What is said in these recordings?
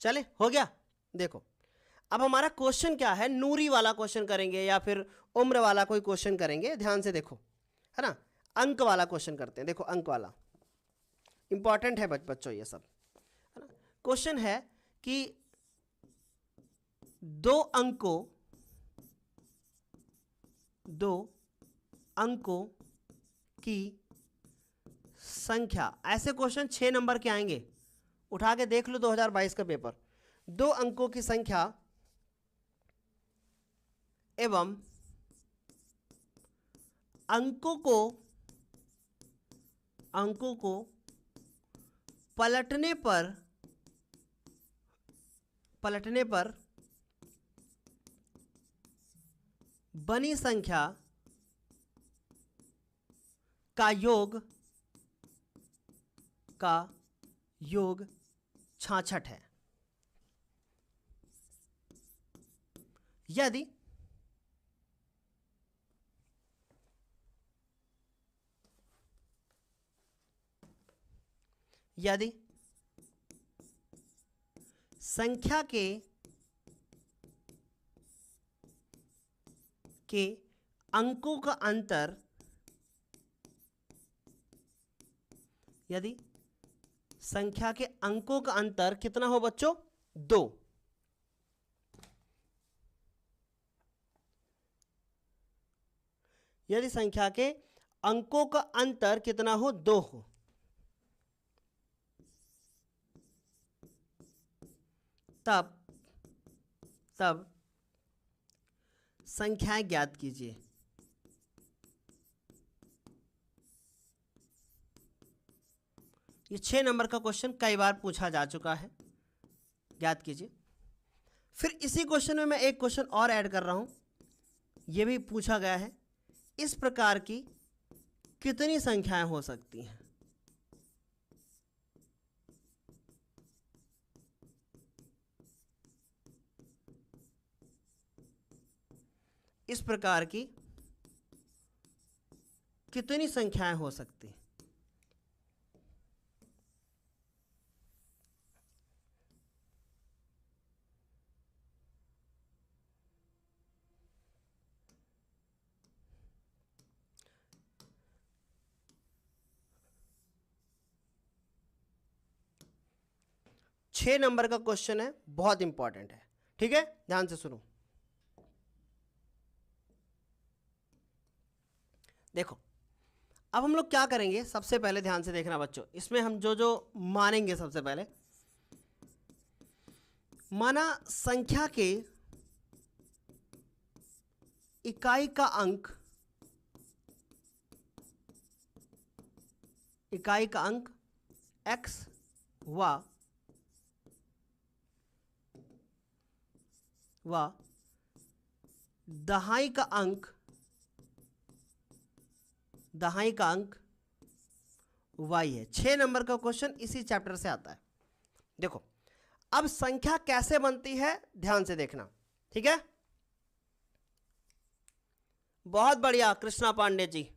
चले, हो गया। देखो अब हमारा क्वेश्चन क्या है, नूरी वाला क्वेश्चन करेंगे या फिर उम्र वाला कोई क्वेश्चन करेंगे, ध्यान से देखो, है ना। अंक वाला क्वेश्चन करते हैं। देखो अंक वाला इंपॉर्टेंट है बच्चों ये सब, है ना। क्वेश्चन है कि दो अंकों की संख्या, ऐसे क्वेश्चन 6 नंबर के आएंगे, उठा के देख लो 2022 का पेपर। दो अंकों की संख्या एवं अंकों को पलटने पर बनी संख्या का योग 66 है। यदि संख्या के अंकों का अंतर, यदि संख्या के अंकों का अंतर कितना हो बच्चों, 2। यदि संख्या के अंकों का अंतर कितना हो, 2 हो, तब संख्याएं ज्ञात कीजिए। ये 6 नंबर का क्वेश्चन कई बार पूछा जा चुका है, ज्ञात कीजिए। फिर इसी क्वेश्चन में मैं एक क्वेश्चन और ऐड कर रहा हूं, यह भी पूछा गया है, इस प्रकार की कितनी संख्याएं हो सकती हैं। इस प्रकार की कितनी संख्याएं हो सकती हैं। छह नंबर का क्वेश्चन है, बहुत इंपॉर्टेंट है, ठीक है, ध्यान से सुनो। देखो अब हम लोग क्या करेंगे, सबसे पहले ध्यान से देखना बच्चों, इसमें हम जो मानेंगे, सबसे पहले माना संख्या के इकाई का अंक x व दहाई का अंक y है। 6 नंबर का क्वेश्चन इसी चैप्टर से आता है। देखो अब संख्या कैसे बनती है, ध्यान से देखना, ठीक है। बहुत बढ़िया कृष्णा पांडे जी,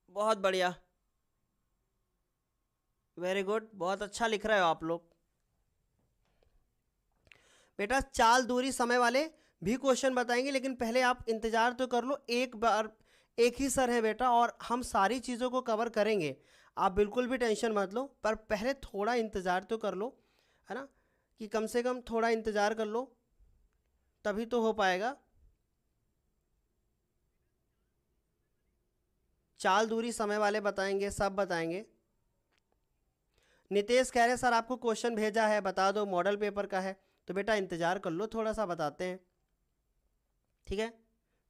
बहुत बढ़िया, वेरी गुड, बहुत अच्छा लिख रहे हो आप लोग। बेटा चाल दूरी समय वाले भी क्वेश्चन बताएंगे, लेकिन पहले आप इंतजार तो कर लो, एक बार एक ही सर है बेटा, और हम सारी चीज़ों को कवर करेंगे, आप बिल्कुल भी टेंशन मत लो, पर पहले थोड़ा इंतज़ार तो कर लो, है ना, कि कम से कम थोड़ा इंतज़ार कर लो, तभी तो हो पाएगा। चाल दूरी समय वाले बताएंगे, सब बताएंगे। नितेश कह रहे सर आपको क्वेश्चन भेजा है, बता दो, मॉडल पेपर का है, तो बेटा इंतज़ार कर लो, थोड़ा सा बताते हैं, ठीक है,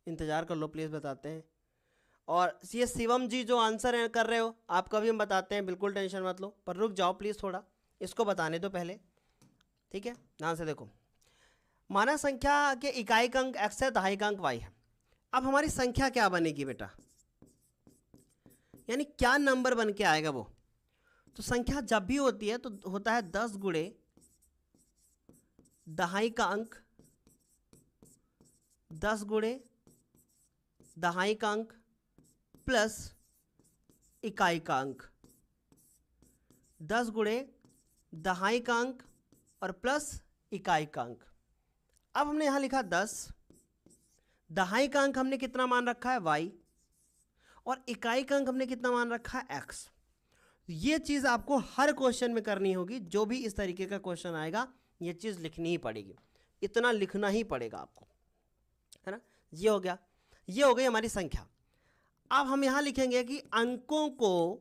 इंतज़ार कर लो प्लीज़, बताते हैं। और ये शिवम जी जो आंसर कर रहे हो, आपका भी हम बताते हैं, बिल्कुल टेंशन मत लो, पर रुक जाओ प्लीज़, थोड़ा इसको बताने दो पहले, ठीक है, ध्यान से देखो। माना संख्या के इकाई का अंक x है, दहाई का अंक y है। अब हमारी संख्या क्या बनेगी बेटा, यानी क्या नंबर बन के आएगा वो, तो संख्या जब भी होती है तो होता है 10 गुणे दहाई का अंक, 10 गुणे दहाई का अंक प्लस इकाई का अंक, 10 गुणे दहाइकांक और प्लस इकाइकांक। अब हमने यहां लिखा 10, दहाइकांक हमने कितना मान रखा है y, और इकाइकांक हमने कितना मान रखा है x। ये चीज आपको हर क्वेश्चन में करनी होगी, जो भी इस तरीके का क्वेश्चन आएगा ये चीज लिखनी ही पड़ेगी, इतना लिखना ही पड़ेगा आपको, है ना। ये हो गया, ये हो गई हमारी संख्या। अब हम यहां लिखेंगे कि अंकों को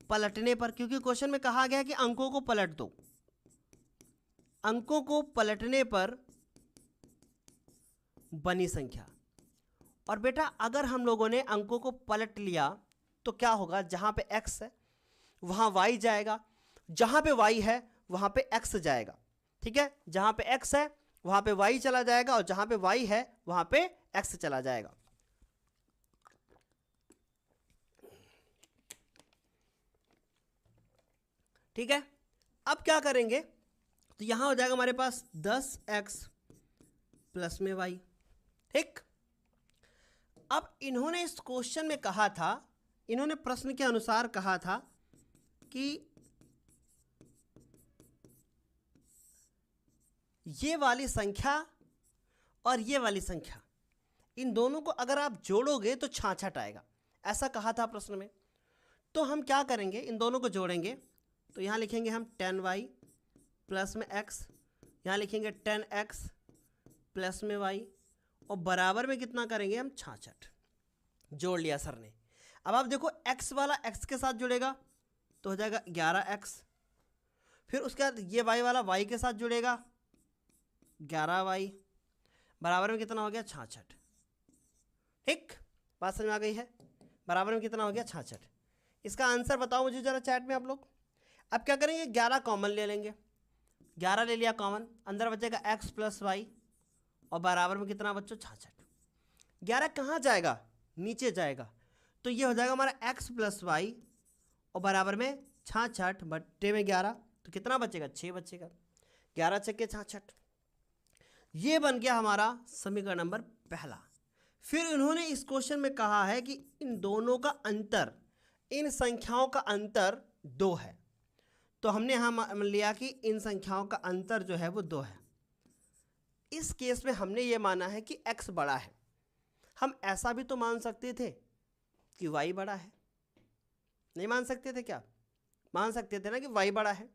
पलटने पर, क्योंकि क्वेश्चन में कहा गया कि अंकों को पलट दो, अंकों को पलटने पर बनी संख्या। और बेटा अगर हम लोगों ने अंकों को पलट लिया तो क्या होगा, जहां पे x है वहां y जाएगा, जहां पे y है वहां पे x जाएगा, ठीक है। जहां पे x है वहां पे y चला जाएगा, और जहां पे y है वहां पे x चला जाएगा। ठीक है, अब क्या करेंगे, तो यहां हो जाएगा हमारे पास 10x प्लस में y। ठीक, अब इन्होंने इस क्वेश्चन में कहा था, इन्होंने प्रश्न के अनुसार कहा था कि ये वाली संख्या और ये वाली संख्या, इन दोनों को अगर आप जोड़ोगे तो 66 आएगा, ऐसा कहा था प्रश्न में। तो हम क्या करेंगे, इन दोनों को जोड़ेंगे, तो यहाँ लिखेंगे हम 10y प्लस में x, यहाँ लिखेंगे 10x प्लस में y, और बराबर में कितना करेंगे हम 66। जोड़ लिया सर ने। अब आप देखो x वाला x के साथ जुड़ेगा तो हो जाएगा 11x, फिर उसके बाद ये y वाला y के साथ जुड़ेगा 11y, बराबर में कितना हो गया 66। ठीक, बात समझ में आ गई है, बराबर में कितना हो गया 66। इसका आंसर बताओ मुझे जरा चैट में आप लोग। अब क्या करेंगे, 11 कॉमन ले लेंगे, 11 ले लिया कॉमन, अंदर बचेगा x प्लस वाई, और बराबर में कितना बच्चों 66। 11 कहाँ जाएगा, नीचे जाएगा, तो ये हो जाएगा हमारा x प्लस वाई, और बराबर में 66 बट्टे में 11, तो कितना बचेगा 6 बचेगा, 11 छक्के 66। ये बन गया हमारा समीकरण नंबर पहला। फिर इन्होंने इस क्वेश्चन में कहा है कि इन दोनों का अंतर, इन संख्याओं का अंतर 2 है, तो हमने यहां मान लिया कि इन संख्याओं का अंतर जो है वो 2 है। इस केस में हमने ये माना है कि x बड़ा है। हम ऐसा भी तो मान सकते थे कि y बड़ा है, नहीं मान सकते थे क्या, मान सकते थे ना कि y बड़ा है,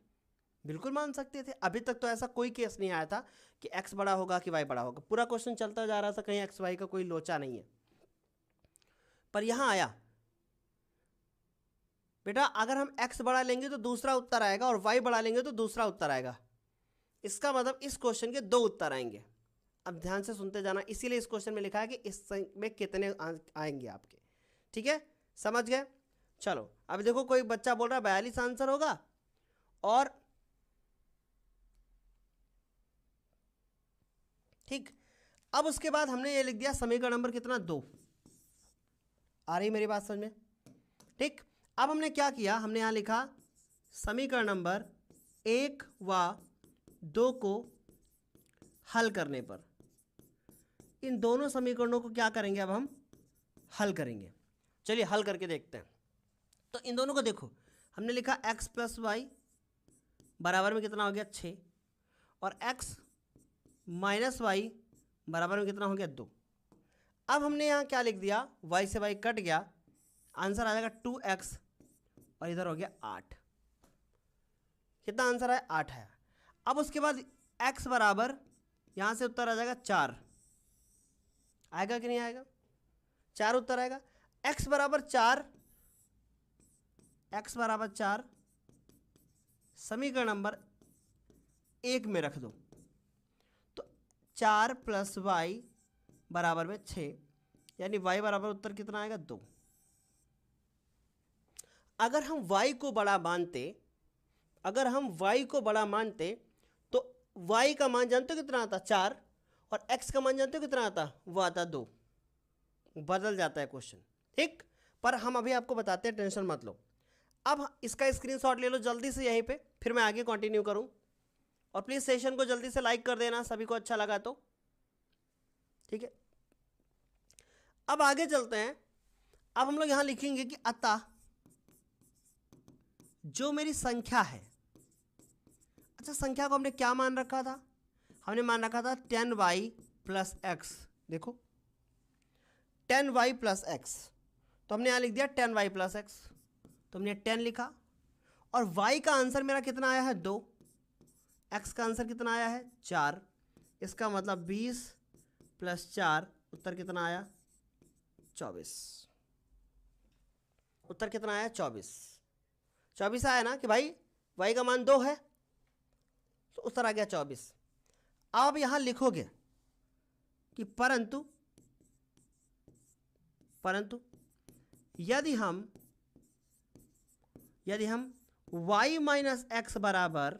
बिल्कुल मान सकते थे। अभी तक तो ऐसा कोई केस नहीं आया था कि x बड़ा होगा कि y बड़ा होगा, पूरा क्वेश्चन चलता जा रहा था, कहीं x y का कोई लोचा नहीं है। पर यहां आया बेटा, अगर हम x बड़ा लेंगे तो दूसरा उत्तर आएगा, और y बड़ा लेंगे तो दूसरा उत्तर आएगा। इसका मतलब इस क्वेश्चन के 2 उत्तर आएंगे। अब ध्यान से सुनते जाना, इसीलिए इस क्वेश्चन में लिखा है कि इस में कितने आएंगे आपके, ठीक है, समझ गए। चलो अब देखो, कोई बच्चा बोल रहा है 42 आंसर होगा, और ठीक, अब उसके बाद हमने ये लिख दिया समीकरण नंबर कितना 2। आ रही मेरी बात समझ में, ठीक। अब हमने क्या किया, हमने यहां लिखा समीकरण नंबर 1 व 2 को हल करने पर, इन दोनों समीकरणों को क्या करेंगे, अब हम हल करेंगे। चलिए हल करके देखते हैं। तो इन दोनों को देखो, हमने लिखा x प्लस वाई बराबर में कितना हो गया 6, और x माइनस वाई बराबर में कितना हो गया 2। अब हमने यहाँ क्या लिख दिया, y से y कट गया, आंसर आ जाएगा 2x, और इधर हो गया 8। कितना आंसर है, 8 है। अब उसके बाद x बराबर, यहाँ से उत्तर आ जाएगा 4, आएगा कि नहीं आएगा, 4 उत्तर आएगा। x बराबर 4, x बराबर 4 समीकरण नंबर 1 में रख दो, तो 4 प्लस वाई बराबर में 6, यानी y बराबर उत्तर कितना आएगा 2। अगर हम y को बड़ा मानते, अगर हम y को बड़ा मानते तो y का मान जानते हो कितना आता 4, और x का मान जानते हो कितना आता, वो आता 2। बदल जाता है क्वेश्चन, ठीक। पर हम अभी आपको बताते हैं, टेंशन मत लो। अब इसका स्क्रीनशॉट ले लो जल्दी से यहीं पे, फिर मैं आगे कंटिन्यू करूं। और प्लीज सेशन को जल्दी से लाइक कर देना, सभी को अच्छा लगा तो, ठीक है। अब आगे चलते हैं। अब हम लोग यहां लिखेंगे कि अतः जो मेरी संख्या है, अच्छा, संख्या को हमने क्या मान रखा था? हमने मान रखा था 10y प्लस एक्स। देखो 10y प्लस एक्स, तो हमने यहाँ लिख दिया 10y प्लस एक्स, तो हमने 10 लिखा। और y का आंसर मेरा कितना आया है? 2। x का आंसर कितना आया है? 4। इसका मतलब 20 प्लस 4, उत्तर कितना आया? 24। उत्तर कितना आया? 24। 24 आया ना कि भाई y का मान 2 है, तो उत्तर आ गया 24। आप यहां लिखोगे कि परंतु यदि हम y माइनस एक्स बराबर